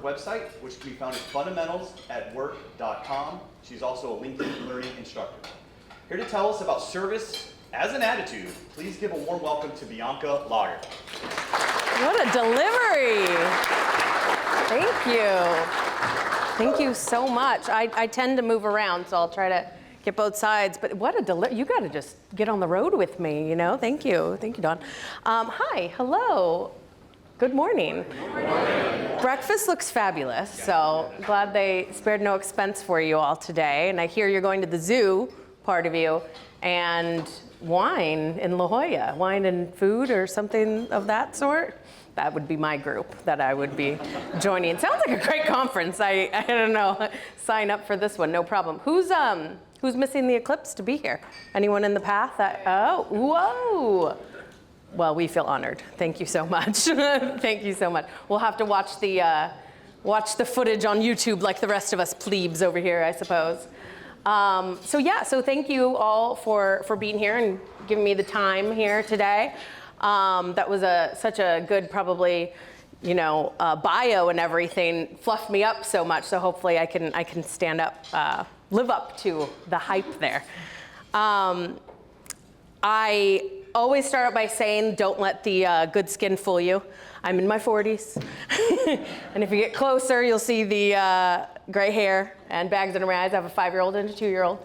website, which can be found at fundamentalsatwork.com. She's also a LinkedIn Learning instructor. Here to tell us about service as an attitude, please give a warm welcome to Bianca Lager. What a delivery. Thank you. Thank you so much. I tend to move around, so I'll try to get both sides, but what a you got to just get on the road with me, you know? Thank you, Don. Hi, hello, good morning. Good morning. Breakfast looks fabulous, so glad they spared no expense for you all today, and I hear you're going to the zoo, part of you, and wine in La Jolla, wine and food or something of that sort. That would be my group that I would be joining. It sounds like a great conference. I don't know, sign up for this one, no problem. Who's missing the eclipse to be here? Anyone in the path? Oh, whoa. Well, we feel honored. Thank you so much. Thank you so much. We'll have to watch the footage on YouTube like the rest of us plebes over here, I suppose. So thank you all for being here and giving me the time here today. That was such a good, probably, bio and everything, fluffed me up so much. So hopefully I can stand up, live up to the hype there. I always start out by saying, don't let the good skin fool you. I'm in my 40s. And if you get closer, you'll see the gray hair and bags under my eyes. I have a 5-year-old and a 2-year-old.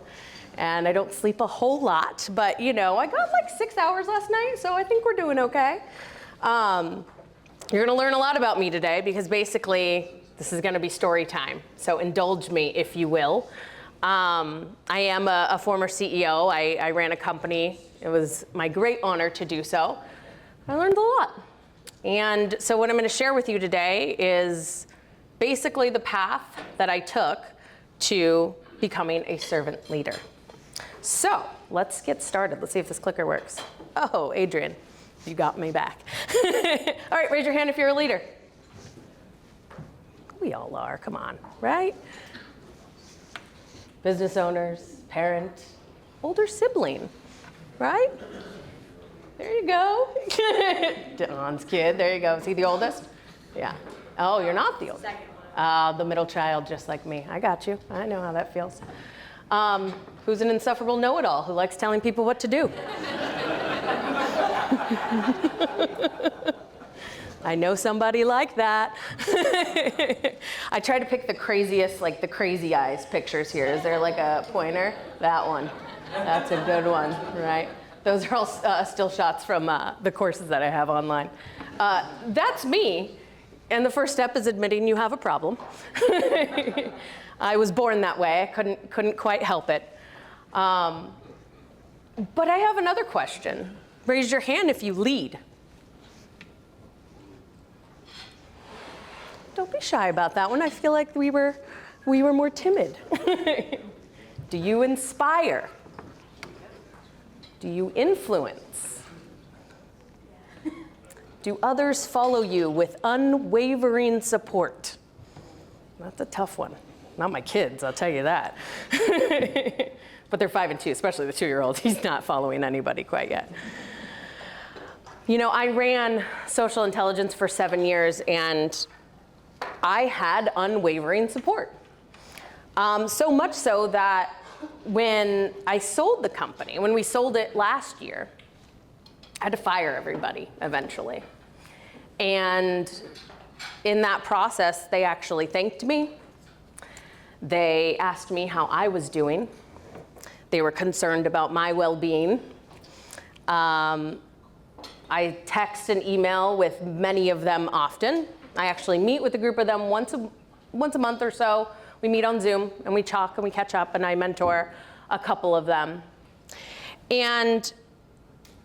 And I don't sleep a whole lot, but I got like 6 hours last night, so I think we're doing okay. You're gonna learn a lot about me today because basically this is gonna be story time. So indulge me, if you will. I am a former CEO. I ran a company. It was my great honor to do so. I learned a lot. And so what I'm gonna share with you today is basically the path that I took to becoming a servant leader. So let's get started. Let's see if this clicker works. Oh, Adrian, you got me back. All right, raise your hand if you're a leader. We all are, come on, right? Business owners, parent, older sibling, right? There you go. Don's kid, there you go. Is he the oldest? Yeah. Oh, you're not the oldest. The middle child, just like me. I got you. I know how that feels. Who's an insufferable know-it-all who likes telling people what to do? I know somebody like that. I try to pick the craziest, like the crazy eyes pictures here. Is there like a pointer? That one. That's a good one, right? Those are all still shots from the courses that I have online. That's me. And the first step is admitting you have a problem. I was born that way. I couldn't quite help it. But I have another question. Raise your hand if you lead. Don't be shy about that one. I feel like we were more timid. Do you inspire? Do you influence? Do others follow you with unwavering support? That's a tough one. Not my kids, I'll tell you that. But they're 5 and 2, especially the 2-year-old. He's not following anybody quite yet. I ran social intelligence for 7 years, and I had unwavering support. So much so that when I sold the company, when we sold it last year, I had to fire everybody eventually. And in that process, they actually thanked me. They asked me how I was doing. They were concerned about my well-being. I text and email with many of them often. I actually meet with a group of them once a month or so. We meet on Zoom and we talk and we catch up, and I mentor a couple of them. And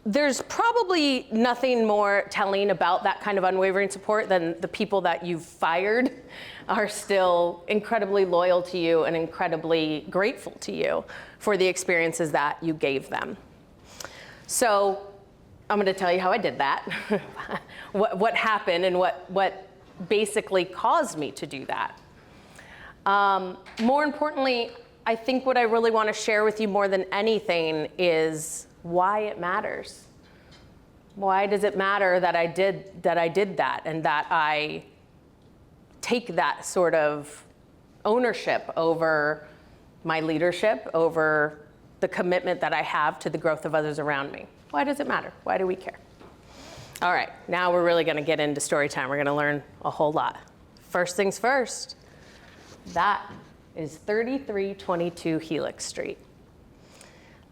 there's probably nothing more telling about that kind of unwavering support than the people that you've fired are still incredibly loyal to you and incredibly grateful to you for the experiences that you gave them. So I'm gonna tell you how I did that, what happened and what basically caused me to do that. More importantly, I think what I really want to share with you more than anything is why it matters. Why does it matter that I did that and that I take that sort of ownership over my leadership, over the commitment that I have to the growth of others around me. Why does it matter? Why do we care? All right, now we're really gonna get into story time. We're gonna learn a whole lot. First things first, that is 3322 Helix Street.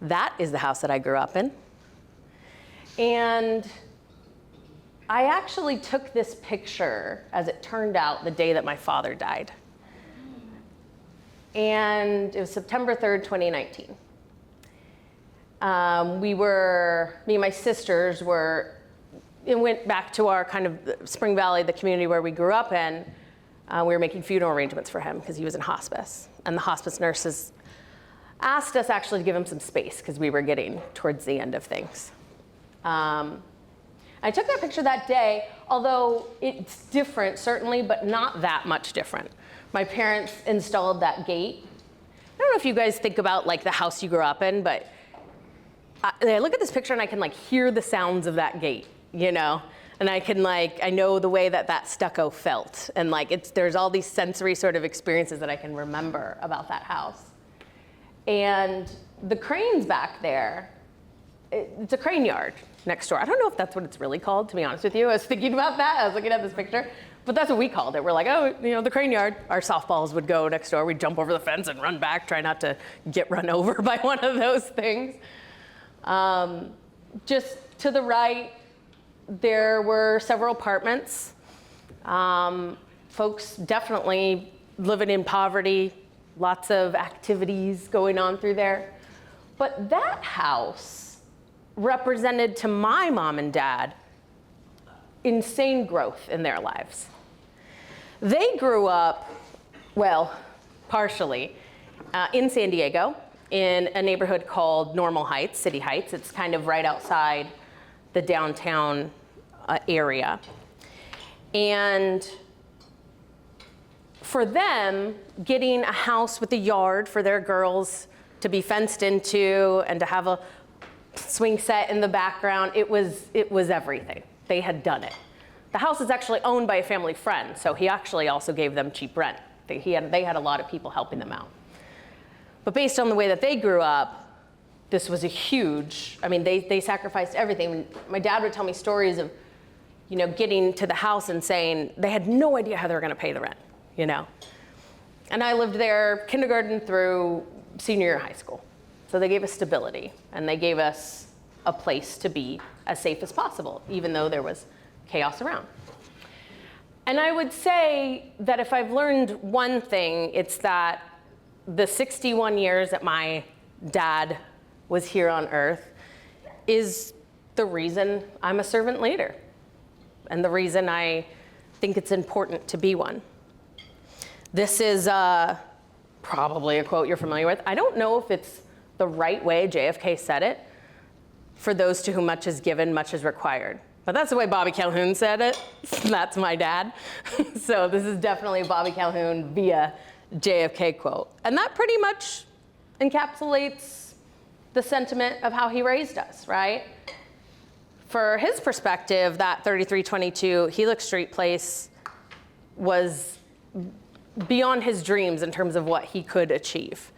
That is the house that I grew up in. And I actually took this picture, as it turned out, the day that my father died. And it was September 3rd, 2019. Me and my sisters went back to our kind of Spring Valley, the community where we grew up in. We were making funeral arrangements for him because he was in hospice. And the hospice nurses asked us actually to give him some space because we were getting towards the end of things. I took that picture that day, although it's different certainly, but not that much different. My parents installed that gate. I don't know if you guys think about like the house you grew up in, but I look at this picture and I can like hear the sounds of that gate, you know? And I know the way that stucco felt. And like there's all these sensory sort of experiences that I can remember about that house. And the cranes back there, it's a crane yard next door. I don't know if that's what it's really called, to be honest with you. I was thinking about that, I was looking at this picture, but that's what we called it. We're like, oh, you know, the crane yard. Our softballs would go next door. We'd jump over the fence and run back, try not to get run over by one of those things. Just to the right, there were several apartments. Folks definitely living in poverty, lots of activities going on through there. But that house represented to my mom and dad insane growth in their lives. They grew up, well, partially, in San Diego, in a neighborhood called Normal Heights, City Heights. It's kind of right outside the downtown area. And for them, getting a house with a yard for their girls to be fenced into and to have a swing set in the background, it was everything. They had done it. The house is actually owned by a family friend, so he actually also gave them cheap rent. They had a lot of people helping them out. But based on the way that they grew up, this was a huge, I mean, they sacrificed everything. My dad would tell me stories of, you know, getting to the house and saying they had no idea how they were gonna pay the rent, you know? And I lived there kindergarten through senior year of high school. So they gave us stability, and they gave us a place to be as safe as possible, even though there was chaos around. And I would say that if I've learned one thing, it's that the 61 years that my dad was here on earth is the reason I'm a servant leader, and the reason I think it's important to be one. This is probably a quote you're familiar with. I don't know if it's the right way JFK said it. For those to whom much is given, much is required. But that's the way Bobby Calhoun said it. That's my dad. So this is definitely a Bobby Calhoun via JFK quote. And that pretty much encapsulates the sentiment of how he raised us, right? For his perspective, that 3322 Helix Street place was beyond his dreams in terms of what he could achieve.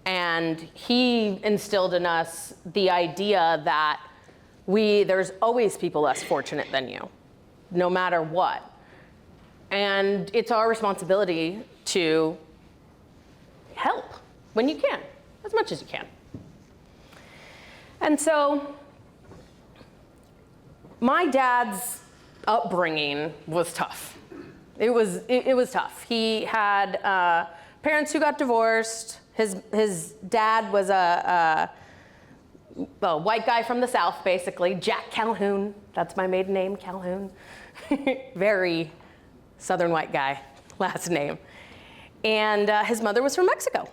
And he instilled in us the idea that there's always people less fortunate than you, no matter what. And it's our responsibility to help when you can, as much as you can. And so my dad's upbringing was tough. It was tough. He had parents who got divorced. His dad was a white guy from the South, basically. Jack Calhoun. That's my maiden name, Calhoun. Very Southern white guy, last name. And his mother was from Mexico.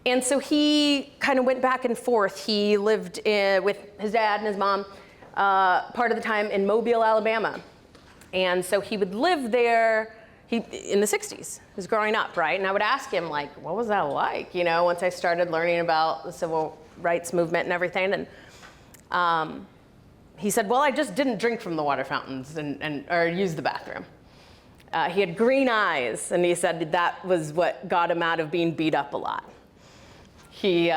And so he kind of went back and forth. He lived with his dad and his mom part of the time in Mobile, Alabama. And so he would live there in the 60s. He was growing up, right? And I would ask him, like, what was that like? You know, once I started learning about the civil rights movement and everything. And he said, well, I just didn't drink from the water fountains or use the bathroom. He had green eyes, and he said that was what got him out of being beat up a lot. They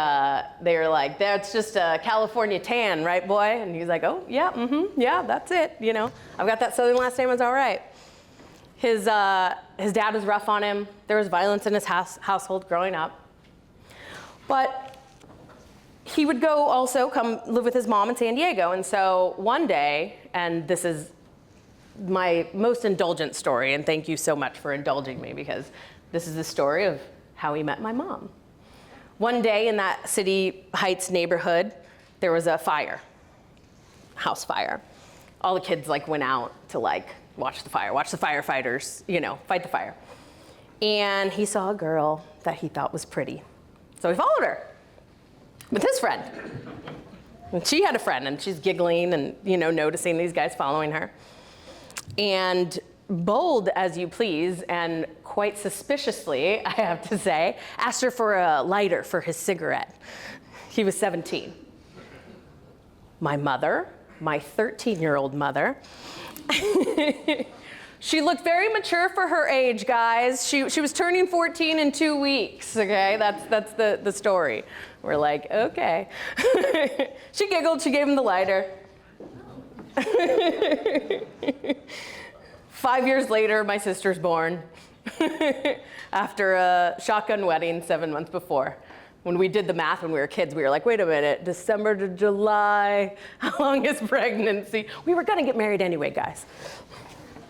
were like, that's just a California tan, right, boy? And he's like, oh, yeah, yeah, that's it. You know, I've got that southern last name, it's all right. His dad was rough on him. There was violence in his household growing up. But he would go also come live with his mom in San Diego. And so one day, and this is my most indulgent story, and thank you so much for indulging me, because this is the story of how he met my mom. One day in that City Heights neighborhood, there was a fire, house fire. All the kids went out to watch the fire, watch the firefighters, fight the fire. And he saw a girl that he thought was pretty. So he followed her with his friend. And she had a friend, and she's giggling and, noticing these guys following her. And bold as you please, and quite suspiciously, I have to say, asked her for a lighter for his cigarette. He was 17. My mother, my 13-year-old mother, she looked very mature for her age, guys. She was turning 14 in 2 weeks, okay? That's the story. We're like, okay. She giggled, she gave him the lighter. 5 years later, my sister's born after a shotgun wedding 7 months before. When we did the math when we were kids, we were like, wait a minute, December to July, how long is pregnancy? We were gonna get married anyway, guys.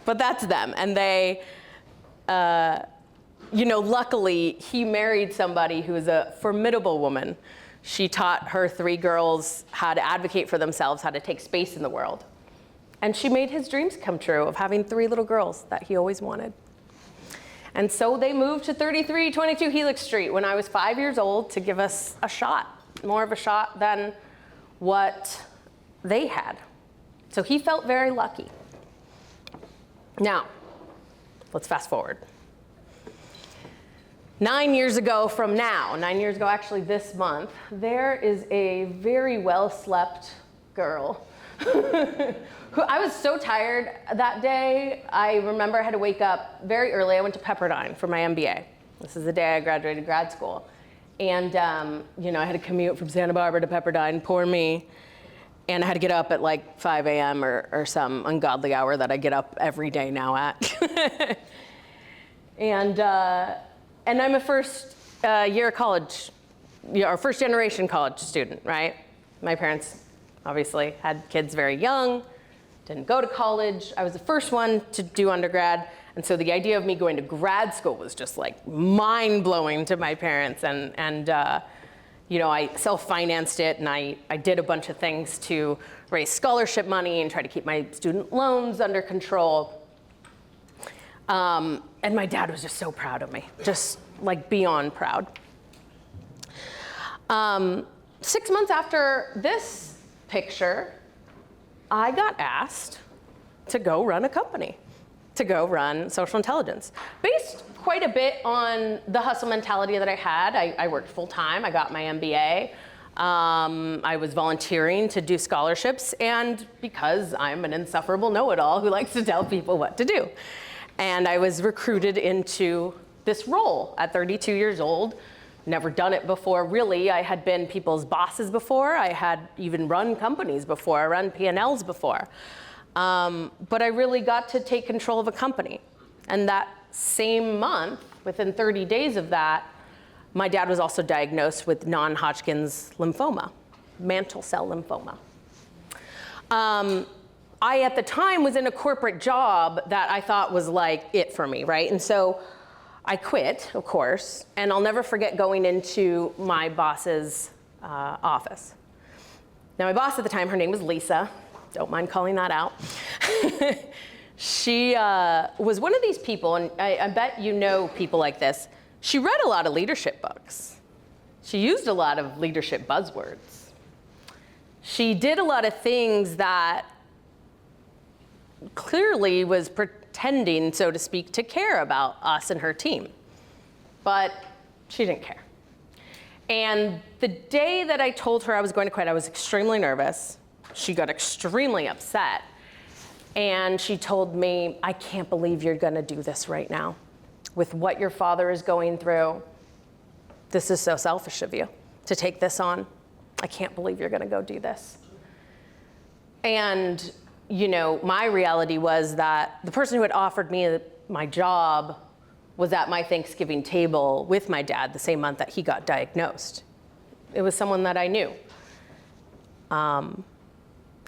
But that's them, and they, luckily, he married somebody who is a formidable woman. She taught her 3 girls how to advocate for themselves, how to take space in the world. And she made his dreams come true of having 3 little girls that he always wanted. And so they moved to 3322 Helix Street when I was 5 years old to give us a shot, more of a shot than what they had. So he felt very lucky. Now, let's fast forward. 9 years ago from now, 9 years ago actually this month, there is a very well-slept girl who I was so tired that day. I remember I had to wake up very early. I went to Pepperdine for my MBA. This is the day I graduated grad school. And I had to commute from Santa Barbara to Pepperdine, poor me. And I had to get up at 5 a.m. or some ungodly hour that I get up every day now at. And I'm a first year college, or first generation college student, right? My parents obviously had kids very young, didn't go to college. I was the first one to do undergrad. And so the idea of me going to grad school was just mind-blowing to my parents. And I self-financed it, and I did a bunch of things to raise scholarship money and try to keep my student loans under control. And my dad was just so proud of me, just beyond proud. 6 months after this picture, I got asked to go run a company, to go run social intelligence, based quite a bit on the hustle mentality that I had. I worked full time, I got my MBA. I was volunteering to do scholarships, and because I'm an insufferable know-it-all who likes to tell people what to do. And I was recruited into this role at 32 years old. Never done it before, really. I had been people's bosses before. I had even run companies before. I run P&Ls before. But I really got to take control of a company. And that same month, within 30 days of that, my dad was also diagnosed with non-Hodgkin's lymphoma, mantle cell lymphoma. I, at the time, was in a corporate job that I thought was it for me, right? And so I quit, of course, and I'll never forget going into my boss's office. Now, my boss at the time, her name was Lisa. Don't mind calling that out. She was one of these people, and I bet you know people like this. She read a lot of leadership books. She used a lot of leadership buzzwords. She did a lot of things that clearly was pretending, so to speak, to care about us and her team. But she didn't care. And the day that I told her I was going to quit, I was extremely nervous. She got extremely upset. And she told me, I can't believe you're gonna do this right now. With what your father is going through, this is so selfish of you to take this on. I can't believe you're gonna go do this. And you know, my reality was that the person who had offered me my job was at my Thanksgiving table with my dad the same month that he got diagnosed. It was someone that I knew. And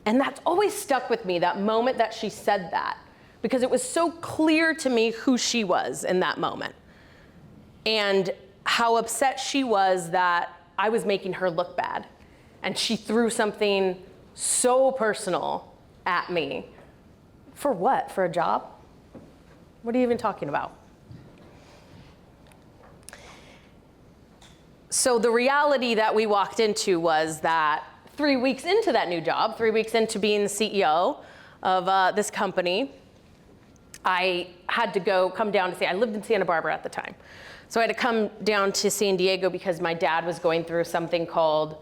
that's always stuck with me, that moment that she said that, because it was so clear to me who she was in that moment and how upset she was that I was making her look bad. And she threw something so personal at me. For what? For a job? What are you even talking about? So the reality that we walked into was that 3 weeks into that new job, 3 weeks into being the CEO of this company, I had to come down to I lived in Santa Barbara at the time. So I had to come down to San Diego because my dad was going through something called,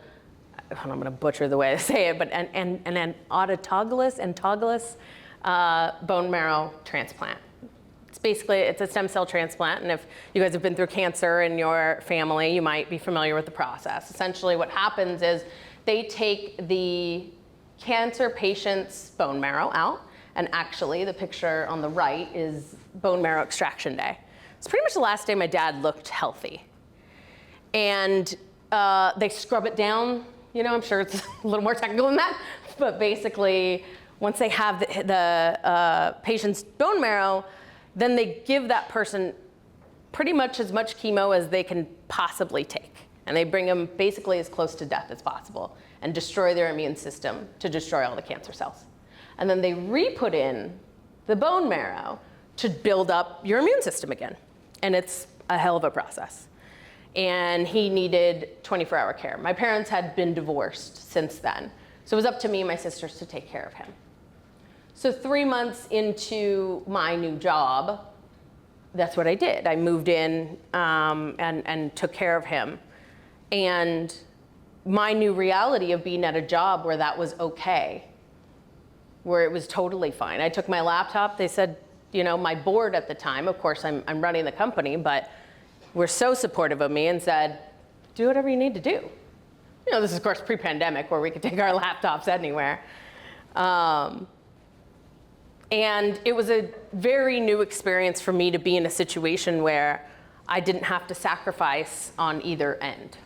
I'm gonna butcher the way I say it, but an autologous bone marrow transplant. It's a stem cell transplant, and if you guys have been through cancer in your family, you might be familiar with the process. Essentially what happens is they take the cancer patient's bone marrow out, and actually the picture on the right is bone marrow extraction day. It's pretty much the last day my dad looked healthy. And they scrub it down, you know, I'm sure it's a little more technical than that, but basically once they have the patient's bone marrow, then they give that person pretty much as much chemo as they can possibly take. And they bring them basically as close to death as possible and destroy their immune system to destroy all the cancer cells. And then they re-put in the bone marrow to build up your immune system again. And it's a hell of a process. And he needed 24-hour care. My parents had been divorced since then. So it was up to me and my sisters to take care of him. So 3 months into my new job, that's what I did. I moved in and took care of him. And my new reality of being at a job where that was okay, where it was totally fine. I took my laptop, they said, you know, my board at the time, of course I'm running the company, but were so supportive of me and said, do whatever you need to do. You know, this is of course pre-pandemic where we could take our laptops anywhere. And it was a very new experience for me to be in a situation where I didn't have to sacrifice on either end.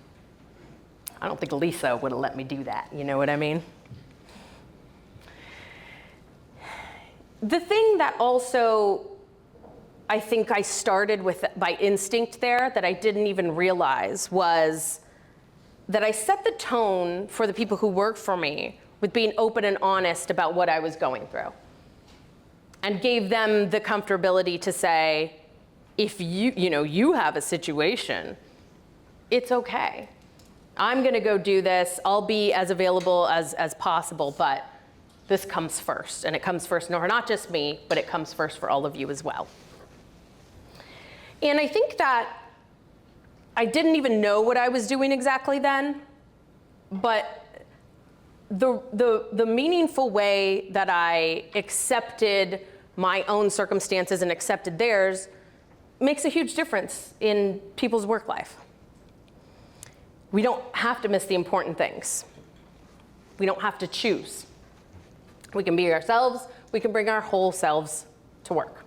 I don't think Lisa would have let me do that, you know what I mean? The thing that also I think I started with by instinct there that I didn't even realize was that I set the tone for the people who work for me with being open and honest about what I was going through. And gave them the comfortability to say, if you have a situation, it's okay. I'm gonna go do this. I'll be as available as possible, but this comes first. And it comes first, not just me, but it comes first for all of you as well. And I think that I didn't even know what I was doing exactly then, but the meaningful way that I accepted my own circumstances and accepted theirs makes a huge difference in people's work life. We don't have to miss the important things. We don't have to choose. We can be ourselves. We can bring our whole selves to work.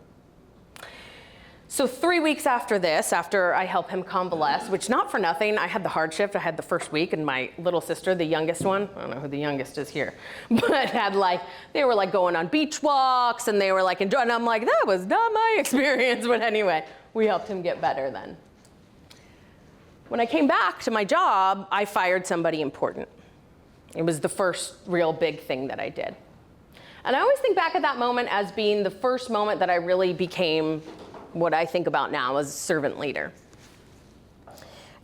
So 3 weeks after this, after I help him convalesce, which not for nothing, I had the hard shift. I had the first week, and my little sister, the youngest one, I don't know who the youngest is here, but they were going on beach walks, and they were enjoying, and I'm like, that was not my experience, but anyway, we helped him get better then. When I came back to my job, I fired somebody important. It was the first real big thing that I did. And I always think back at that moment as being the first moment that I really became what I think about now as a servant leader.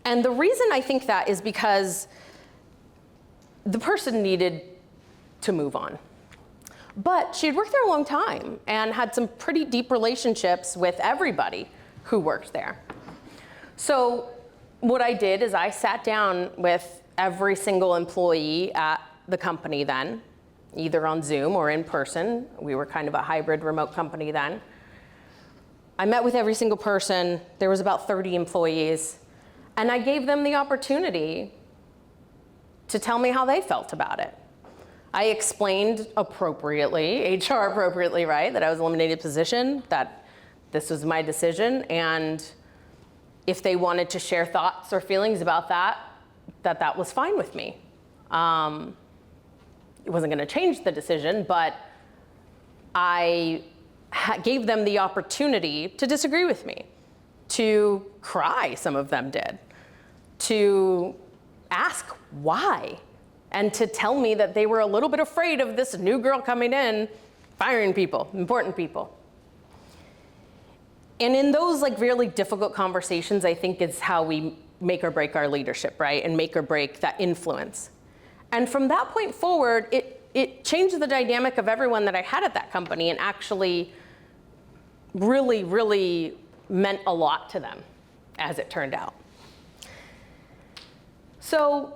And the reason I think that is because the person needed to move on. But she had worked there a long time and had some pretty deep relationships with everybody who worked there. So what I did is I sat down with every single employee at the company then, either on Zoom or in person. We were kind of a hybrid remote company then. I met with every single person. There was about 30 employees. And I gave them the opportunity to tell me how they felt about it. I explained appropriately, HR appropriately, right, that I was eliminating a position, that this was my decision, and if they wanted to share thoughts or feelings about that, that was fine with me. It wasn't going to change the decision, but I gave them the opportunity to disagree with me, to cry, some of them did, to ask why, and to tell me that they were a little bit afraid of this new girl coming in, firing people, important people. And in those like really difficult conversations, I think is how we make or break our leadership, right? And make or break that influence. And from that point forward, it changed the dynamic of everyone that I had at that company, and actually really, really meant a lot to them, as it turned out. So,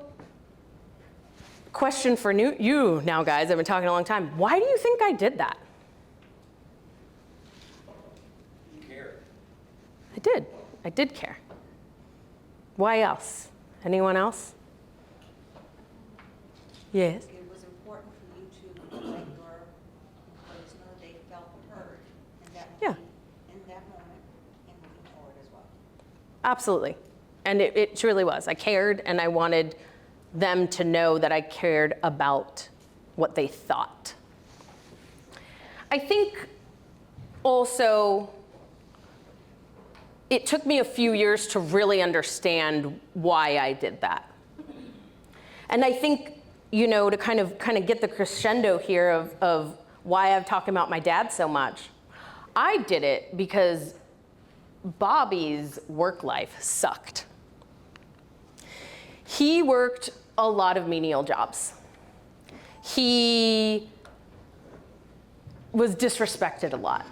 question for you now, guys, I've been talking a long time. Why do you think I did that? You care. I did care. Why else? Anyone else? Yes? It was important for you to let your employees know they felt heard in that moment, and moving forward as well. Absolutely. And it truly was. I cared, and I wanted them to know that I cared about what they thought. I think also it took me a few years to really understand why I did that. And I think, to kind of get the crescendo here of why I'm talking about my dad so much, I did it because Bobby's work life sucked. He worked a lot of menial jobs. He was disrespected a lot.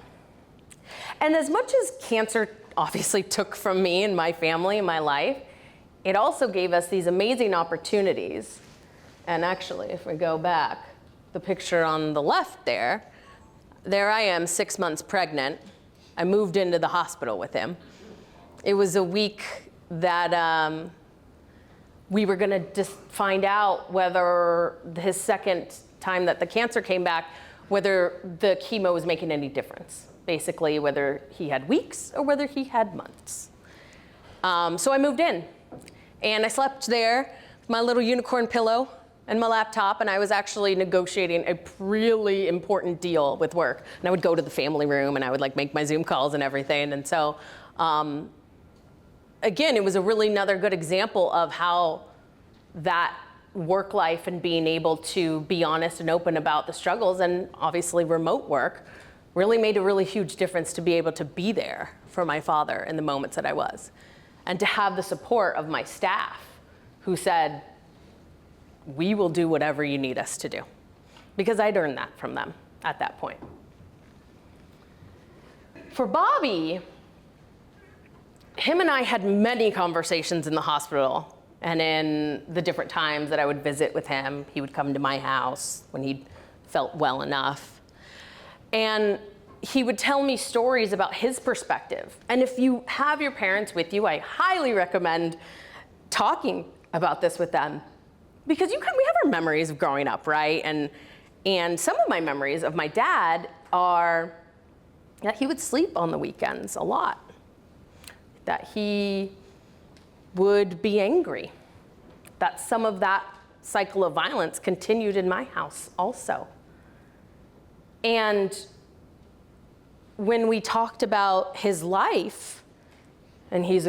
And as much as cancer obviously took from me and my family and my life, it also gave us these amazing opportunities. And actually, if we go back, the picture on the left there I am 6 months pregnant. I moved into the hospital with him. It was a week that we were gonna just find out whether his second time that the cancer came back, whether the chemo was making any difference. Basically, whether he had weeks or whether he had months. So I moved in, and I slept there, my little unicorn pillow and my laptop, and I was actually negotiating a really important deal with work. And I would go to the family room, and I would like make my Zoom calls and everything. And so, again, it was a really another good example of how that work life and being able to be honest and open about the struggles, and obviously remote work, really made a really huge difference to be able to be there for my father in the moments that I was. And to have the support of my staff who said, we will do whatever you need us to do. Because I'd earned that from them at that point. For Bobby, him and I had many conversations in the hospital, and in the different times that I would visit with him. He would come to my house when he felt well enough. And he would tell me stories about his perspective. And if you have your parents with you, I highly recommend talking about this with them. Because we have our memories of growing up, right? And some of my memories of my dad are that he would sleep on the weekends a lot. That he would be angry. That some of that cycle of violence continued in my house also. And when we talked about his life, and he's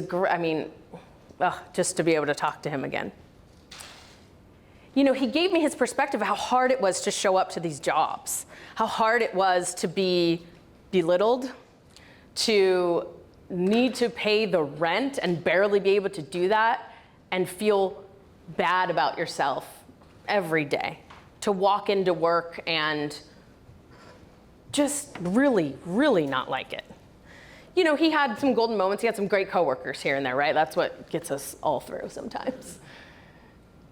just to be able to talk to him again. He gave me his perspective of how hard it was to show up to these jobs, how hard it was to be belittled, to need to pay the rent and barely be able to do that and feel bad about yourself every day, to walk into work and just really, really not like it. He had some golden moments. He had some great coworkers here and there, right? That's what gets us all through sometimes,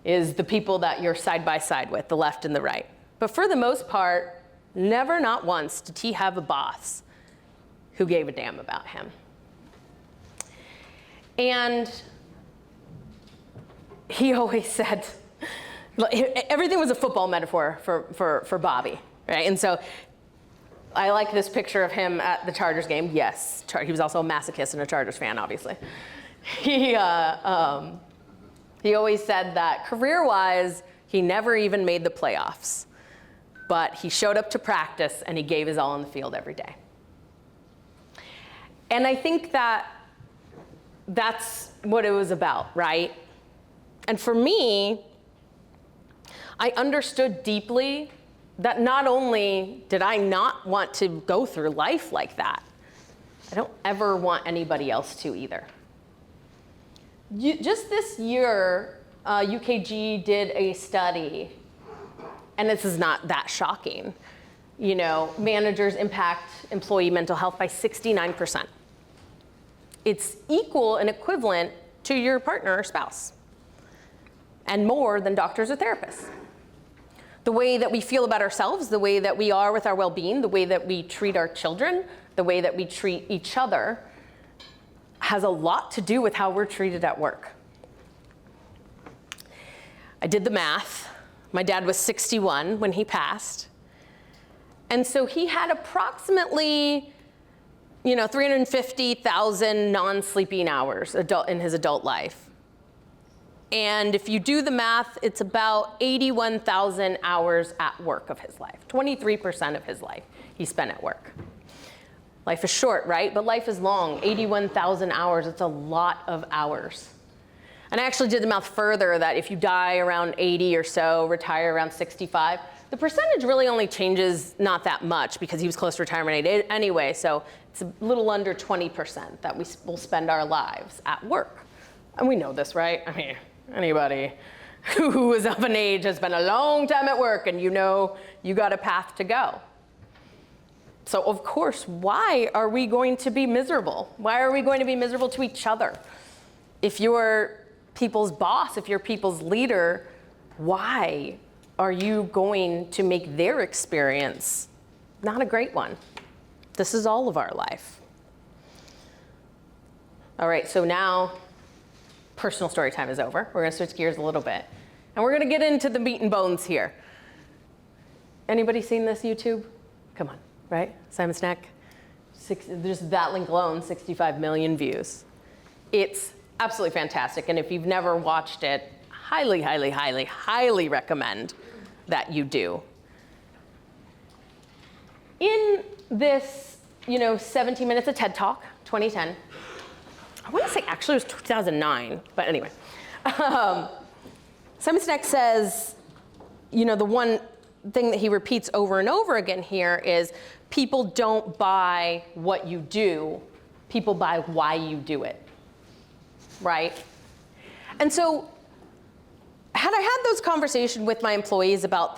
is the people that you're side by side with, the left and the right. But for the most part, never, not once, did he have a boss who gave a damn about him. And he always said, everything was a football metaphor for Bobby, right? And so I like this picture of him at the Chargers game. Yes, he was also a masochist and a Chargers fan, obviously. He always said that career-wise, he never even made the playoffs. But he showed up to practice and he gave his all on the field every day. And I think that that's what it was about, right? And for me, I understood deeply that not only did I not want to go through life like that, I don't ever want anybody else to either. Just this year, UKG did a study, and this is not that shocking. You know, managers impact employee mental health by 69%. It's equal and equivalent to your partner or spouse, and more than doctors or therapists. The way that we feel about ourselves, the way that we are with our well-being, the way that we treat our children, the way that we treat each other has a lot to do with how we're treated at work. I did the math. My dad was 61 when he passed. And so he had approximately 350,000 non-sleeping hours in his adult life. And if you do the math, it's about 81,000 hours at work of his life. 23% of his life he spent at work. Life is short, right? But life is long. 81,000 hours, it's a lot of hours. And I actually did the math further that if you die around 80 or so, retire around 65, the percentage really only changes not that much because he was close to retirement age anyway, so it's a little under 20% that we will spend our lives at work. And we know this, right? I mean, anybody who is of an age has spent a long time at work and you know you got a path to go. So of course, why are we going to be miserable? Why are we going to be miserable to each other? If you're people's boss, if you're people's leader, why are you going to make their experience not a great one? This is all of our life. All right, so now personal story time is over. We're gonna switch gears a little bit. And we're gonna get into the meat and bones here. Anybody seen this YouTube? Come on, right? Simon Sinek? Just that link alone, 65 million views. It's absolutely fantastic. And if you've never watched it, highly, highly, highly, highly recommend that you do. In this, 17 minutes of TED Talk, 2010, I want to say actually it was 2009, but anyway. Simon Sinek says, the one thing that he repeats over and over again here is people don't buy what you do, people buy why you do it, right? And so had I had those conversations with my employees about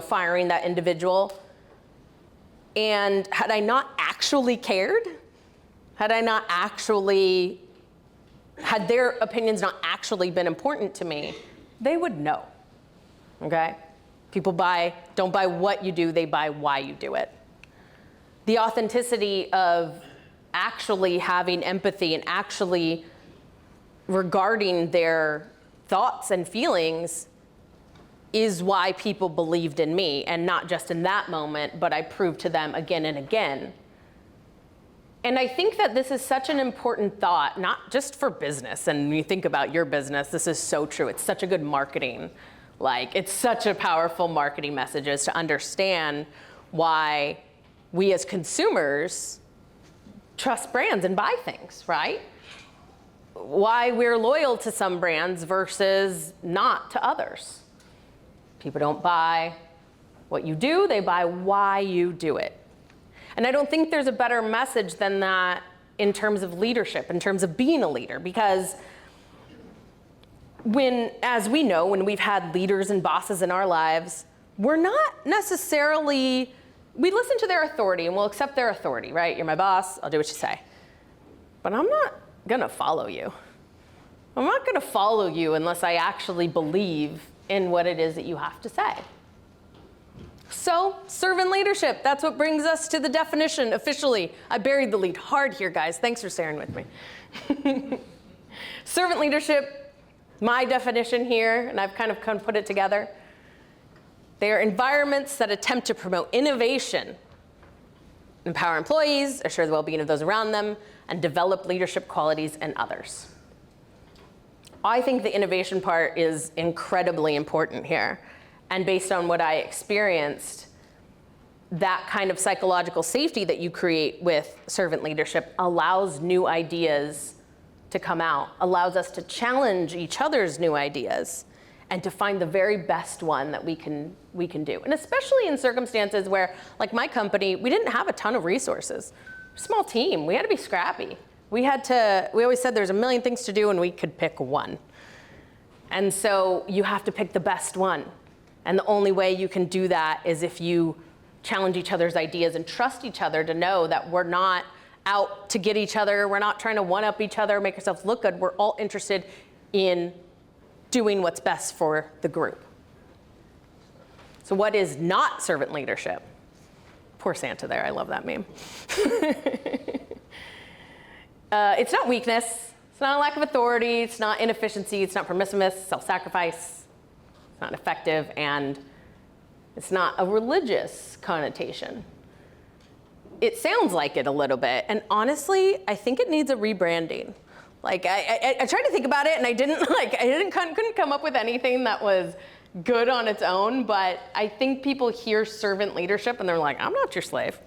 firing that individual, and had I not actually cared, had their opinions not actually been important to me, they would know, okay? People don't buy what you do, they buy why you do it. The authenticity of actually having empathy and actually regarding their thoughts and feelings is why people believed in me, and not just in that moment, but I proved to them again and again. And I think that this is such an important thought, not just for business. And when you think about your business, this is so true. It's such a good marketing. It's such a powerful marketing message is to understand why we as consumers trust brands and buy things, right? Why we're loyal to some brands versus not to others. People don't buy what you do, they buy why you do it. And I don't think there's a better message than that in terms of leadership, in terms of being a leader, because as we know, when we've had leaders and bosses in our lives, we're not necessarily, we listen to their authority and we'll accept their authority, right? You're my boss, I'll do what you say. But I'm not gonna follow you. I'm not gonna follow you unless I actually believe in what it is that you have to say. So, servant leadership, that's what brings us to the definition officially. I buried the lead hard here, guys. Thanks for staring with me. Servant leadership, my definition here, and I've kind of put it together. They are environments that attempt to promote innovation, empower employees, assure the well-being of those around them, and develop leadership qualities in others. I think the innovation part is incredibly important here. And based on what I experienced, that kind of psychological safety that you create with servant leadership allows new ideas to come out, allows us to challenge each other's new ideas, and to find the very best one that we can do. And especially in circumstances where, like my company, we didn't have a ton of resources. Small team, we had to be scrappy. We always said there's a million things to do and we could pick one. And so you have to pick the best one. And the only way you can do that is if you challenge each other's ideas and trust each other to know that we're not out to get each other, we're not trying to one-up each other, make ourselves look good, we're all interested in doing what's best for the group. So what is not servant leadership? Poor Santa there, I love that meme. It's not weakness, it's not a lack of authority, it's not inefficiency, it's not permissiveness, self-sacrifice, it's not effective, and it's not a religious connotation. It sounds like it a little bit, and honestly, I think it needs a rebranding. Like I tried to think about it, and couldn't come up with anything that was good on its own. But I think people hear servant leadership, and they're like, "I'm not your slave."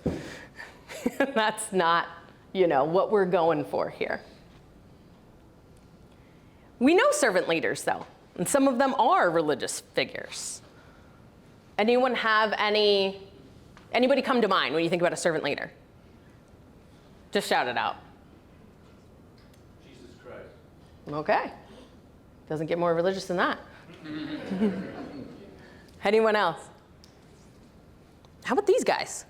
That's not, what we're going for here. We know servant leaders, though, and some of them are religious figures. Anyone have anybody come to mind when you think about a servant leader? Just shout it out. Okay. Doesn't get more religious than that. Anyone else? How about these guys?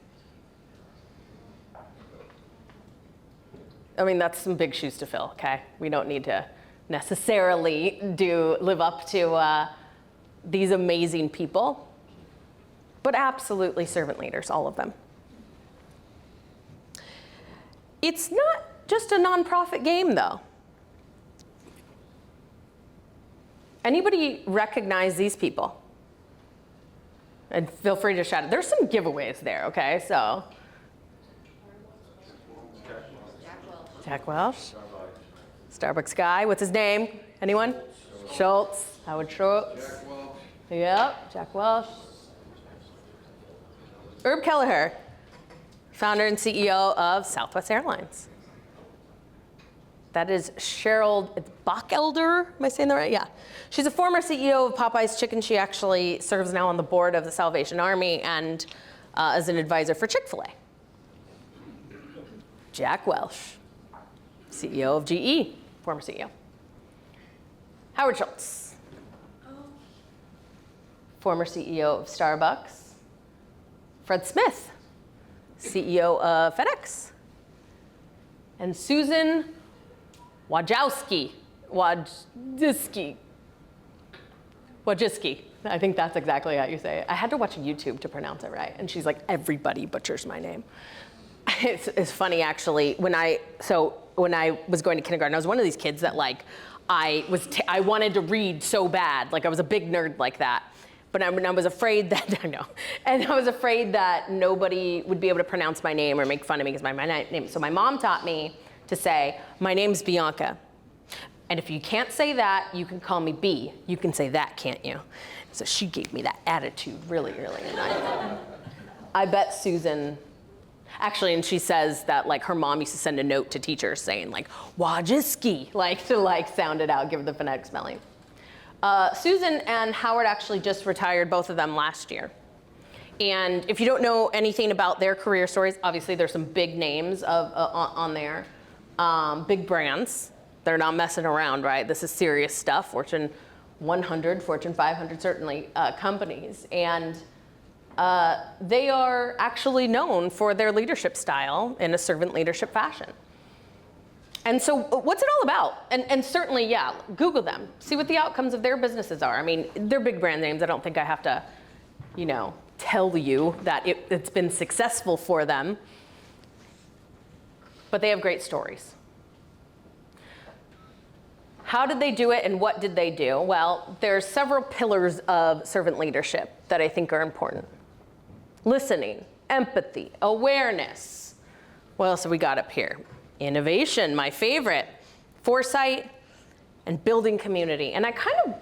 I mean, that's some big shoes to fill, okay? We don't need to necessarily live up to these amazing people, but absolutely servant leaders, all of them. It's not just a nonprofit game, though. Anybody recognize these people? And feel free to shout it. There's some giveaways there, okay? So, Jack Welch. Starbucks guy. What's his name? Anyone? Schultz. Howard Schultz. Jack Welch. Yep, Jack Welch. Herb Kelleher, founder and CEO of Southwest Airlines. That is Cheryl Bachelder. Am I saying that right? Yeah. She's a former CEO of Popeye's Chicken. She actually serves now on the board of the Salvation Army and as an advisor for Chick-fil-A. Jack Welch, CEO of GE, former CEO. Howard Schultz, former CEO of Starbucks. Fred Smith, CEO of FedEx. And Susan Wojcicki. I think that's exactly how you say it. I had to watch YouTube to pronounce it right. And she's like, everybody butchers my name. It's funny, actually. When I was going to kindergarten, I was one of these kids that I wanted to read so bad. Like I was a big nerd like that. But I was afraid that, I was afraid that nobody would be able to pronounce my name or make fun of me because my name. So my mom taught me to say, my name's Bianca. And if you can't say that, you can call me B. You can say that, can't you? So she gave me that attitude really early in life. I bet Susan, actually, and she says that her mom used to send a note to teachers saying Wojcicki, to sound it out, give the phonetic spelling. Susan and Howard actually just retired, both of them last year. And if you don't know anything about their career stories, obviously there's some big names on there, big brands. They're not messing around, right? This is serious stuff. Fortune 100, Fortune 500, certainly companies. And they are actually known for their leadership style in a servant leadership fashion. And so what's it all about? And certainly, yeah, Google them. See what the outcomes of their businesses are. I mean, they're big brand names. I don't think I have to, tell you that it's been successful for them, but they have great stories. How did they do it and what did they do? Well, there's several pillars of servant leadership that I think are important. Listening, empathy, awareness. What else have we got up here? Innovation, my favorite. Foresight, and building community. And I kind of,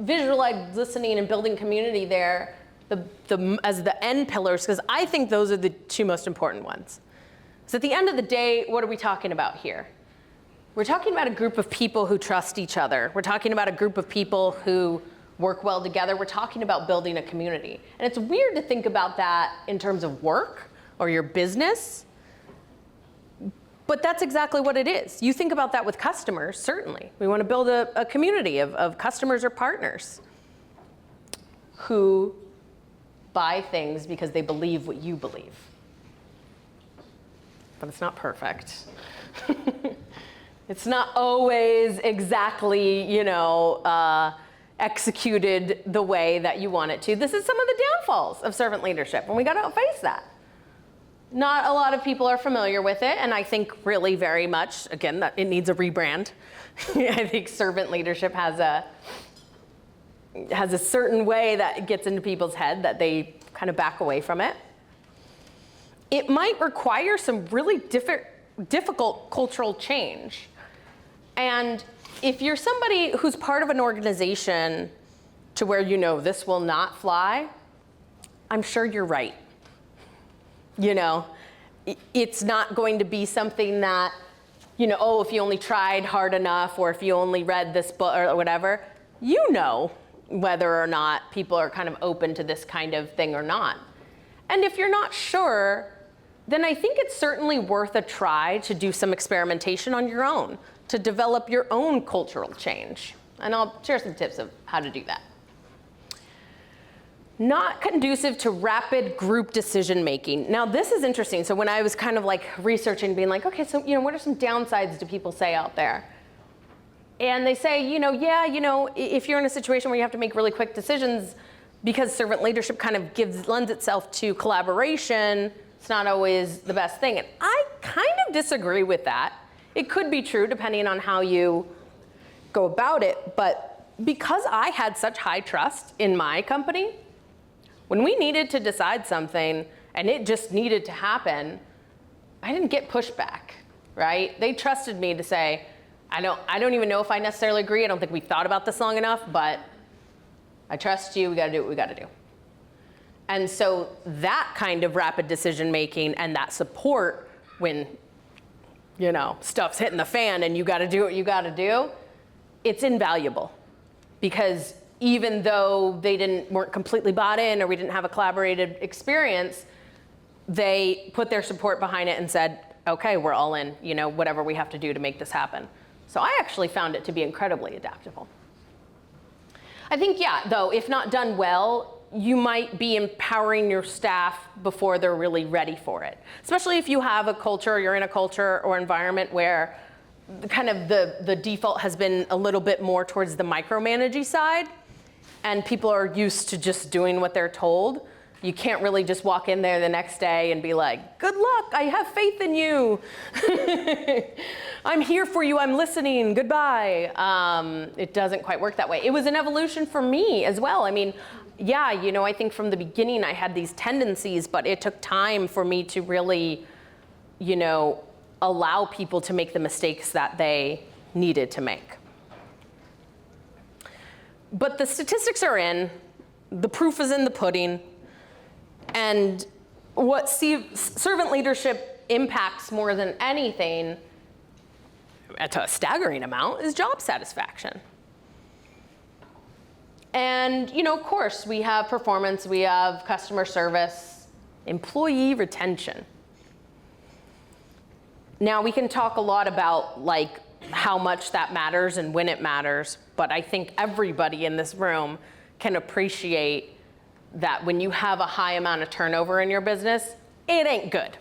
visualize listening and building community there as the end pillars, because I think those are the two most important ones. So at the end of the day, what are we talking about here? We're talking about a group of people who trust each other. We're talking about a group of people who work well together. We're talking about building a community. And it's weird to think about that in terms of work or your business, but that's exactly what it is. You think about that with customers, certainly. We want to build a community of customers or partners who buy things because they believe what you believe. But it's not perfect. It's not always exactly, executed the way that you want it to. This is some of the downfalls of servant leadership, and we got to face that. Not a lot of people are familiar with it, and I think really very much, again, that it needs a rebrand. I think servant leadership has a certain way that gets into people's head that they kind of back away from it. It might require some really difficult cultural change. And if you're somebody who's part of an organization to where this will not fly, I'm sure you're right. It's not going to be something that, if you only tried hard enough or if you only read this book or whatever, whether or not people are kind of open to this kind of thing or not. And if you're not sure, then I think it's certainly worth a try to do some experimentation on your own, to develop your own cultural change. And I'll share some tips of how to do that. Not conducive to rapid group decision making. Now this is interesting. So when I was kind of like researching, being like, okay, so what are some downsides do people say out there? And they say, if you're in a situation where you have to make really quick decisions, because servant leadership kind of lends itself to collaboration, it's not always the best thing. And I kind of disagree with that. It could be true depending on how you go about it, but because I had such high trust in my company, when we needed to decide something and it just needed to happen, I didn't get pushback, right? They trusted me to say, I don't even know if I necessarily agree. I don't think we thought about this long enough, but I trust you. We got to do what we got to do. And so that kind of rapid decision making and that support when stuff's hitting the fan and you got to do what you got to do, it's invaluable. Because even though they weren't completely bought in or we didn't have a collaborated experience, they put their support behind it and said, okay, we're all in, whatever we have to do to make this happen. So I actually found it to be incredibly adaptable. I think, though, if not done well, you might be empowering your staff before they're really ready for it. Especially if you have a culture, you're in a culture or environment where kind of the default has been a little bit more towards the micromanaging side, and people are used to just doing what they're told. You can't really just walk in there the next day and be like, good luck, I have faith in you. I'm here for you, I'm listening, goodbye. It doesn't quite work that way. It was an evolution for me as well. I mean, I think from the beginning I had these tendencies, but it took time for me to really, allow people to make the mistakes that they needed to make. But the statistics are in, the proof is in the pudding, and what servant leadership impacts more than anything, at a staggering amount, is job satisfaction. And, of course, we have performance, we have customer service, employee retention. Now, we can talk a lot about, how much that matters and when it matters, but I think everybody in this room can appreciate that when you have a high amount of turnover in your business, it ain't good.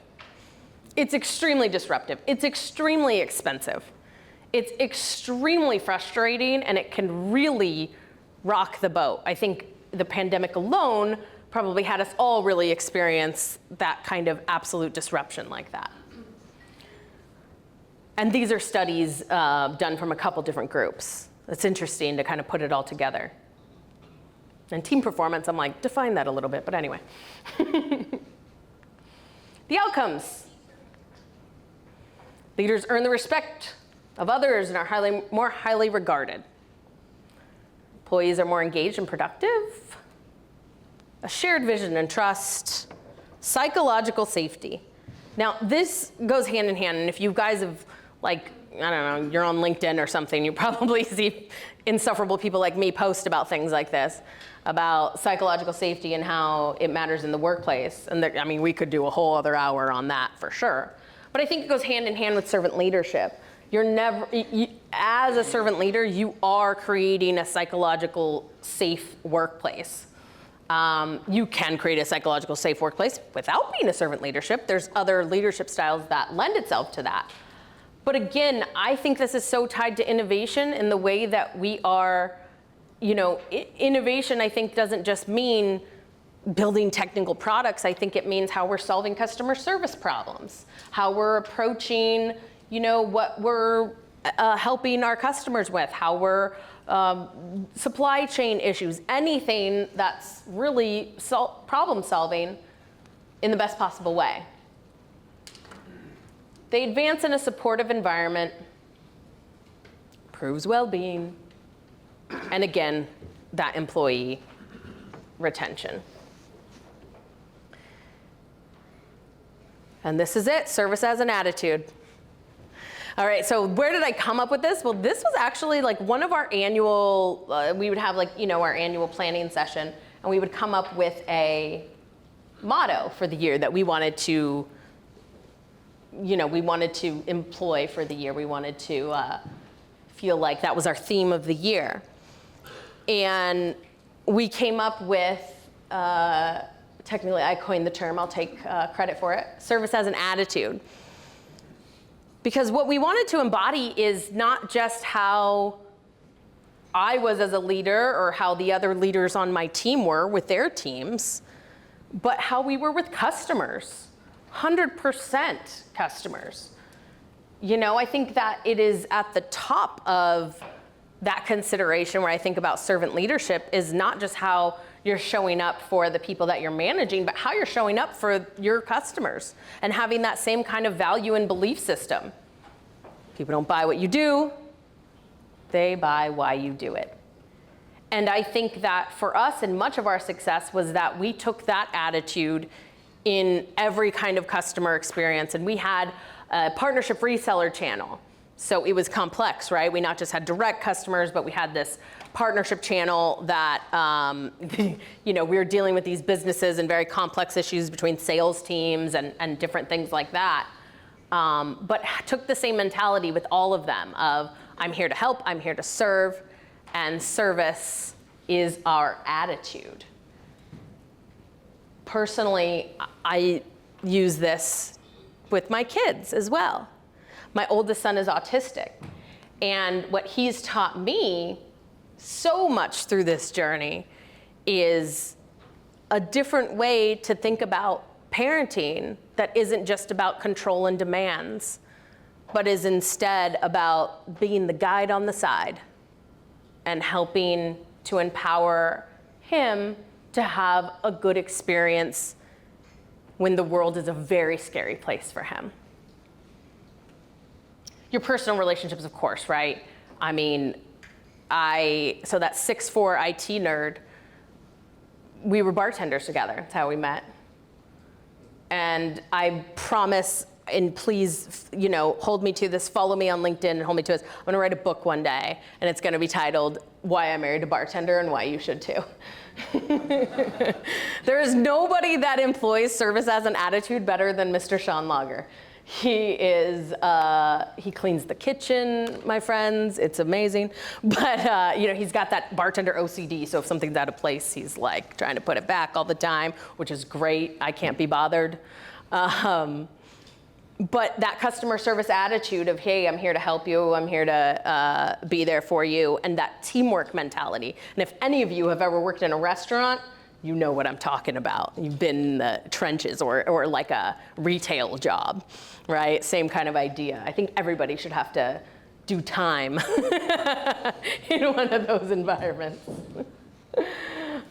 It's extremely disruptive. It's extremely expensive. It's extremely frustrating, and it can really rock the boat. I think the pandemic alone probably had us all really experience that kind of absolute disruption like that. And these are studies done from a couple different groups. It's interesting to kind of put it all together. And team performance, I'm like, define that a little bit, but anyway. The outcomes. Leaders earn the respect of others and are more highly regarded. Employees are more engaged and productive. A shared vision and trust. Psychological safety. Now, this goes hand in hand, and if you guys have, like, I don't know, you're on LinkedIn or something, you probably see insufferable people like me post about things like this, about psychological safety and how it matters in the workplace. And I mean, we could do a whole other hour on that for sure. But I think it goes hand in hand with servant leadership. You're never, as a servant leader, you are creating a psychological safe workplace. You can create a psychological safe workplace without being a servant leadership. There's other leadership styles that lend itself to that. But again, I think this is so tied to innovation in the way that we are, you know, innovation I think doesn't just mean building technical products. I think it means how we're solving customer service problems, how we're approaching, you know, what we're helping our customers with, how we're supply chain issues, anything that's really problem solving in the best possible way. They advance in a supportive environment, improves well-being, and again, that employee retention. And this is it, service as an attitude. All right, so where did I come up with this? Well, this was actually like one of our annual, we would have like, you know, our annual planning session, and we would come up with a motto for the year that we wanted to, you know, we wanted to employ for the year. We wanted to feel like that was our theme of the year. And we came up with, technically I coined the term, I'll take credit for it, service as an attitude. Because what we wanted to embody is not just how I was as a leader or how the other leaders on my team were with their teams, but how we were with customers, 100% customers. You know, I think that it is at the top of that consideration where I think about servant leadership is not just how you're showing up for the people that you're managing, but how you're showing up for your customers and having that same kind of value and belief system. People don't buy what you do, they buy why you do it. And I think that for us, and much of our success was that we took that attitude in every kind of customer experience. And we had a partnership reseller channel. So it was complex, right? We not just had direct customers, but we had this partnership channel that, you know, we were dealing with these businesses and very complex issues between sales teams and different things like that. But took the same mentality with all of them of, I'm here to help, I'm here to serve, and service is our attitude. Personally, I use this with my kids as well. My oldest son is autistic, and what he's taught me so much through this journey is a different way to think about parenting that isn't just about control and demands, but is instead about being the guide on the side and helping to empower him to have a good experience when the world is a very scary place for him. Your personal relationships, of course, right? I mean, so that 6'4" IT nerd, we were bartenders together. That's how we met. And I promise, and please, you know, hold me to this, follow me on LinkedIn and hold me to this. I'm gonna write a book one day, and it's gonna be titled, Why I Married a Bartender and Why You Should Too. There is nobody that employs service as an attitude better than Mr. Sean Lager. He cleans the kitchen, my friends. It's amazing. But, you know, he's got that bartender OCD. So if something's out of place, he's like trying to put it back all the time, which is great. I can't be bothered. But that customer service attitude of, hey, I'm here to help you. I'm here to be there for you. And that teamwork mentality. And if any of you have ever worked in a restaurant, you know what I'm talking about. You've been in the trenches or like a retail job, right? Same kind of idea. I think everybody should have to do time in one of those environments.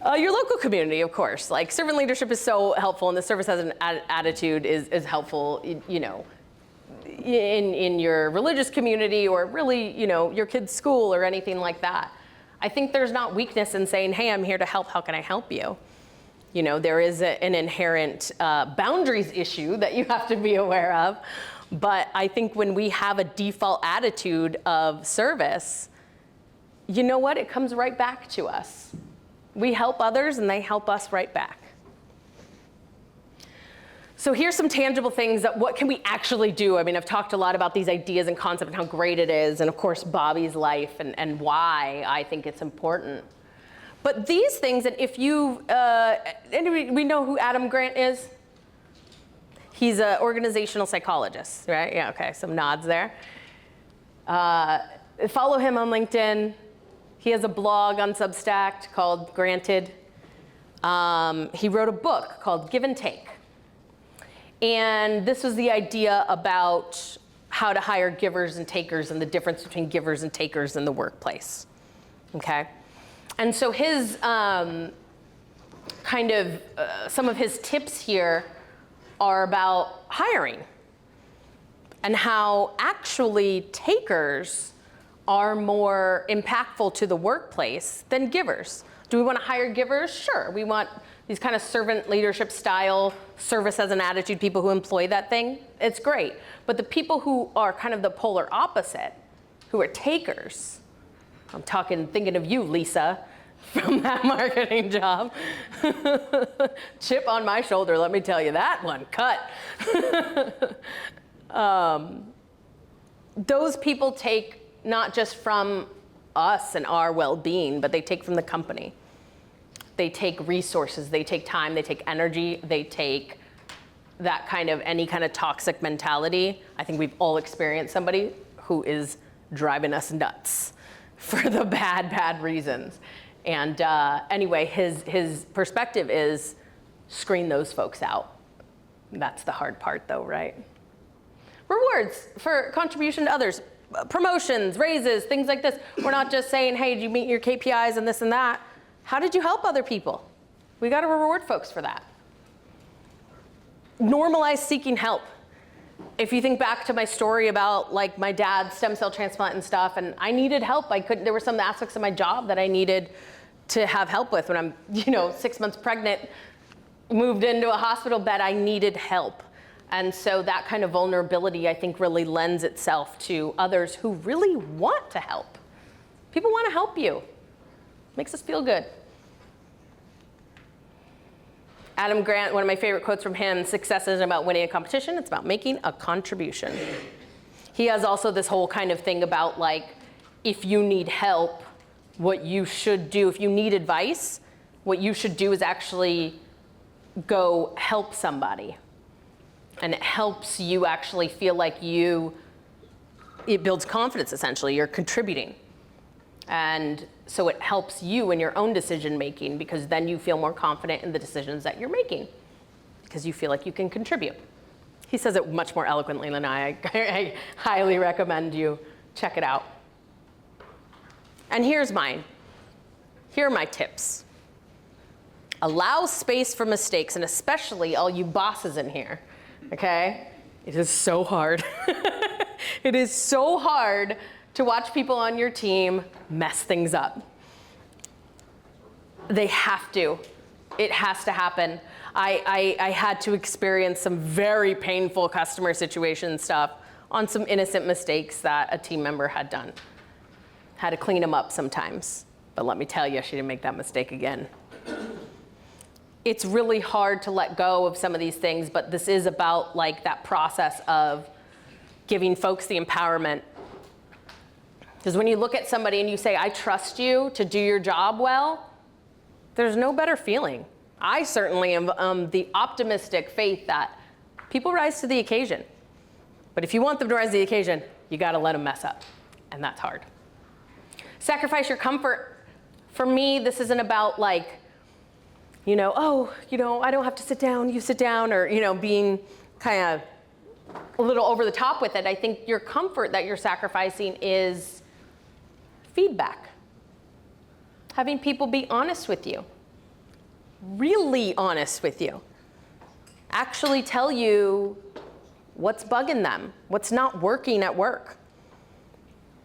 Your local community, of course. Like servant leadership is so helpful, and the service as an attitude is helpful, you know, in your religious community or really, you know, your kid's school or anything like that. I think there's not weakness in saying, hey, I'm here to help, how can I help you? You know, there is an inherent boundaries issue that you have to be aware of. But I think when we have a default attitude of service, you know what? It comes right back to us. We help others and they help us right back. So here's some tangible things that what can we actually do? I mean, I've talked a lot about these ideas and concepts and how great it is, and of course, Bobby's life and why I think it's important. But these things, and if you, anybody, we know who Adam Grant is? He's an organizational psychologist, right? Yeah, okay, some nods there. Follow him on LinkedIn. He has a blog on Substack called Granted. He wrote a book called Give and Take. And this was the idea about how to hire givers and takers and the difference between givers and takers in the workplace, okay? And so his some of his tips here are about hiring and how actually takers are more impactful to the workplace than givers. Do we want to hire givers? Sure. We want these kind of servant leadership style, service as an attitude, people who employ that thing. It's great. But the people who are kind of the polar opposite, who are takers, I'm thinking of you, Lisa, from that marketing job. Chip on my shoulder, let me tell you, that one cut. Those people take not just from us and our well-being, but they take from the company. They take resources, they take time, they take energy, they take that kind of, any kind of toxic mentality. I think we've all experienced somebody who is driving us nuts for the bad reasons. And anyway, his perspective is screen those folks out. That's the hard part though, right? Rewards for contribution to others. Promotions, raises, things like this. We're not just saying, hey, did you meet your KPIs and this and that? How did you help other people? We got to reward folks for that. Normalize seeking help. If you think back to my story about like my dad's stem cell transplant and stuff, and I needed help. There were some aspects of my job that I needed to have help with. When I'm 6 months pregnant, moved into a hospital bed, I needed help. And so that kind of vulnerability, I think, really lends itself to others who really want to help. People want to help you. Makes us feel good. Adam Grant, one of my favorite quotes from him, success isn't about winning a competition, it's about making a contribution. He has also this whole kind of thing about like, if you need help, what you should do, if you need advice, what you should do is actually go help somebody. And it helps you actually feel like it builds confidence essentially, you're contributing. And so it helps you in your own decision making because then you feel more confident in the decisions that you're making because you feel like you can contribute. He says it much more eloquently than I highly recommend you check it out. And here's mine. Here are my tips. Allow space for mistakes, and especially all you bosses in here. Okay? It is so hard. It is so hard to watch people on your team mess things up. They have to. It has to happen. I had to experience some very painful customer situation stuff on some innocent mistakes that a team member had done. Had to clean them up sometimes. But let me tell you, she didn't make that mistake again. It's really hard to let go of some of these things, but this is about like that process of giving folks the empowerment. Because when you look at somebody and you say, I trust you to do your job well, there's no better feeling. I certainly am the optimistic faith that people rise to the occasion. But if you want them to rise to the occasion, you got to let them mess up. And that's hard. Sacrifice your comfort. For me, this isn't about like, I don't have to sit down, you sit down, or, being kind of a little over the top with it. I think your comfort that you're sacrificing is feedback. Having people be honest with you, really honest with you. Actually tell you what's bugging them, what's not working at work,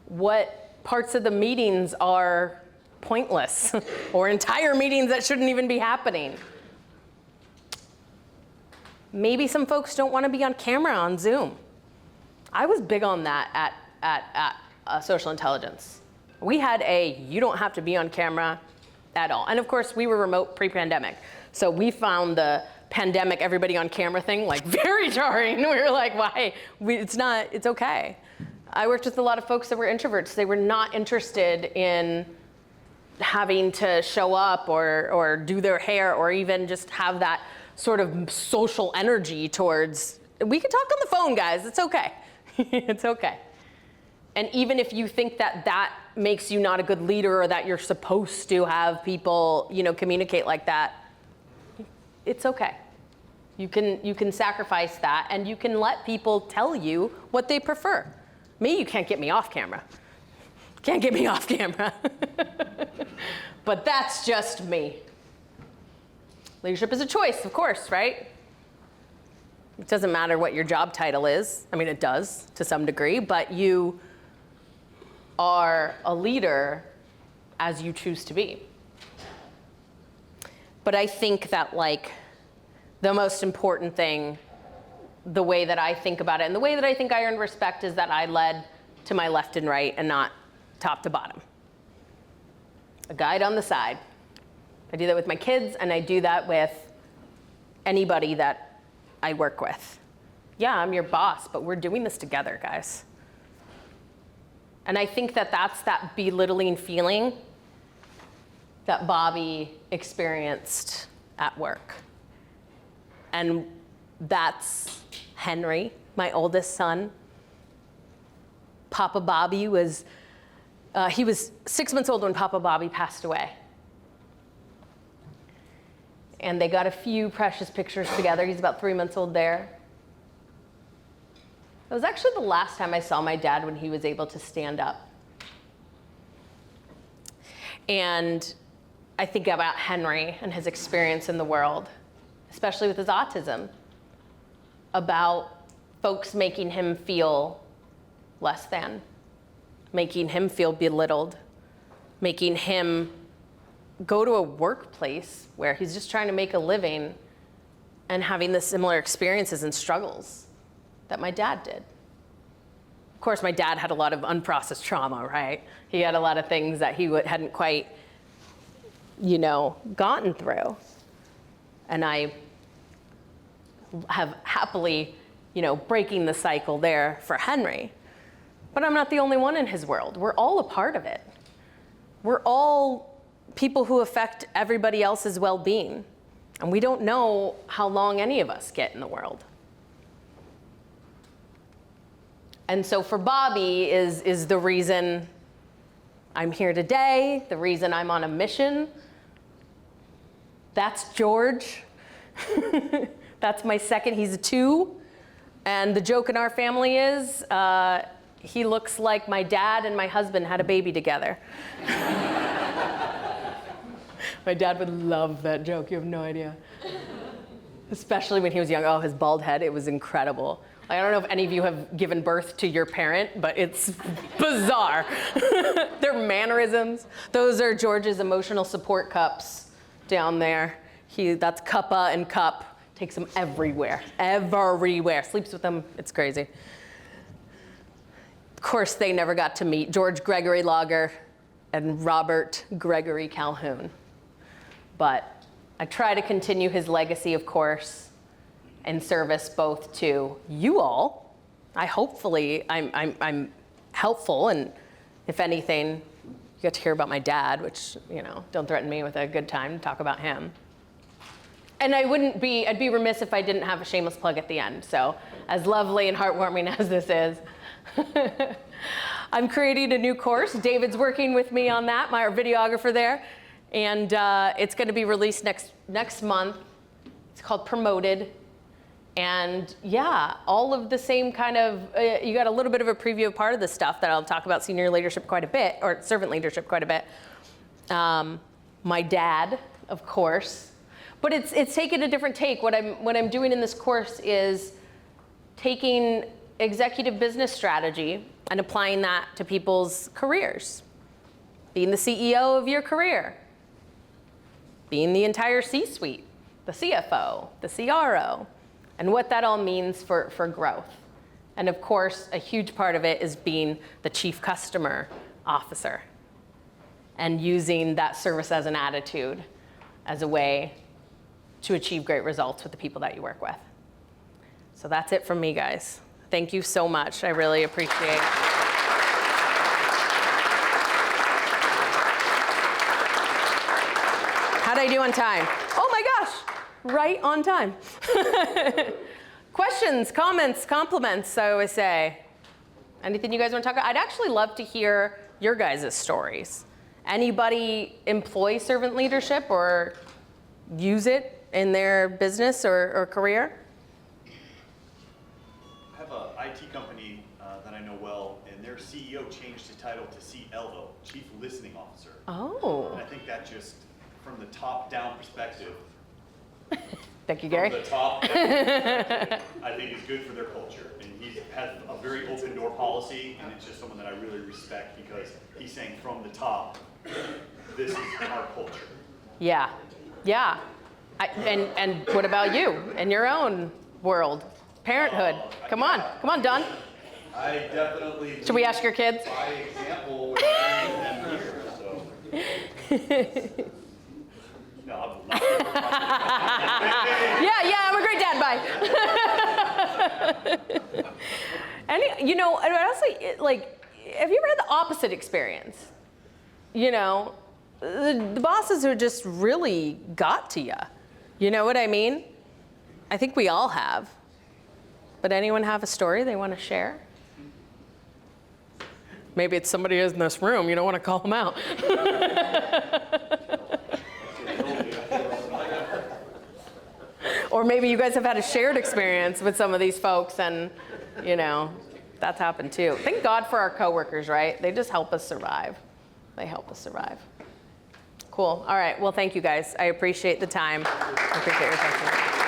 what parts of the meetings are pointless, or entire meetings that shouldn't even be happening. Maybe some folks don't want to be on camera on Zoom. I was big on that at Social Intelligence. We had you don't have to be on camera at all. And of course, we were remote pre-pandemic. So we found the pandemic, everybody on camera thing, like very jarring. We were like, why? It's okay. I worked with a lot of folks that were introverts. They were not interested in having to show up or do their hair or even just have that sort of social energy towards, we can talk on the phone, guys, it's okay. It's okay. And even if you think that makes you not a good leader or that you're supposed to have people, communicate like that, it's okay. You can sacrifice that and you can let people tell you what they prefer. Me, you can't get me off camera. Can't get me off camera. But that's just me. Leadership is a choice, of course, right? It doesn't matter what your job title is. I mean, it does to some degree, but you are a leader as you choose to be. But I think that the most important thing, the way that I think about it, and the way that I think I earned respect is that I led to my left and right and not top to bottom. A guide on the side. I do that with my kids, and I do that with anybody that I work with. Yeah, I'm your boss, but we're doing this together, guys. And I think that's that belittling feeling that Bobby experienced at work. And that's Henry, my oldest son. Papa Bobby he was 6 months old when Papa Bobby passed away. And they got a few precious pictures together. He's about 3 months old there. It was actually the last time I saw my dad when he was able to stand up. And I think about Henry and his experience in the world, especially with his autism, about folks making him feel less than, making him feel belittled, making him go to a workplace where he's just trying to make a living and having the similar experiences and struggles that my dad did. Of course, my dad had a lot of unprocessed trauma, right? He had a lot of things that he hadn't quite, gotten through. And I have happily, breaking the cycle there for Henry. But I'm not the only one in his world. We're all a part of it. We're all people who affect everybody else's well-being. And we don't know how long any of us get in the world. And so for Bobby is the reason I'm here today, the reason I'm on a mission. That's George. That's my second, he's a 2. And the joke in our family is, he looks like my dad and my husband had a baby together. My dad would love that joke, you have no idea. Especially when he was young. Oh, his bald head, it was incredible. I don't know if any of you have given birth to your parent, but it's bizarre. Their mannerisms. Those are George's emotional support cups down there. That's Cuppa and Cup. Takes him everywhere, everywhere. Sleeps with them, it's crazy. Of course, they never got to meet George Gregory Lager and Robert Gregory Calhoun. But I try to continue his legacy, of course, and service both to you all. I'm helpful, and if anything, you get to hear about my dad, which, don't threaten me with a good time to talk about him. And I'd be remiss if I didn't have a shameless plug at the end. So as lovely and heartwarming as this is, I'm creating a new course. David's working with me on that, my videographer there. And it's going to be released next month. It's called Promoted. And yeah, all of the same kind of, you got a little bit of a preview of part of the stuff that I'll talk about senior leadership quite a bit, or servant leadership quite a bit. My dad, of course. But it's taken a different take. What I'm doing in this course is taking executive business strategy and applying that to people's careers. Being the CEO of your career. Being the entire C-suite, the CFO, the CRO, and what that all means for growth. And of course, a huge part of it is being the chief customer officer and using that service as an attitude as a way to achieve great results with the people that you work with. So that's it from me, guys. Thank you so much. I really appreciate it. How'd I do on time? Oh my gosh, right on time. Questions, comments, compliments, I always say. Anything you guys want to talk about? I'd actually love to hear your guys' stories. Anybody employ servant leadership or use it in their business or career? I have an IT company that I know well, and their CEO changed his title to CLO, Chief Listening Officer. Oh. And I think that just, from the top-down perspective, Thank you, Gary. from the top, I think is good for their culture. And he has a very open door policy, and it's just someone that I really respect because he's saying from the top, this is our culture. Yeah, yeah. And what about you in your own world? Parenthood. Come on, Don. I definitely. Should we ask your kids? By example, with them here, so. No, I'm not. Yeah, I'm a great dad. Bye. And you know, honestly, like, have you ever had the opposite experience? You know, the bosses who just really got to you. You know what I mean? I think we all have. But anyone have a story they want to share? Maybe it's somebody who's in this room. You don't want to call them out. Or maybe you guys have had a shared experience with some of these folks, and you know, that's happened too. Thank God for our coworkers, right? They just help us survive. They help us survive. Cool. All right. Well, thank you guys. I appreciate the time. I appreciate your attention.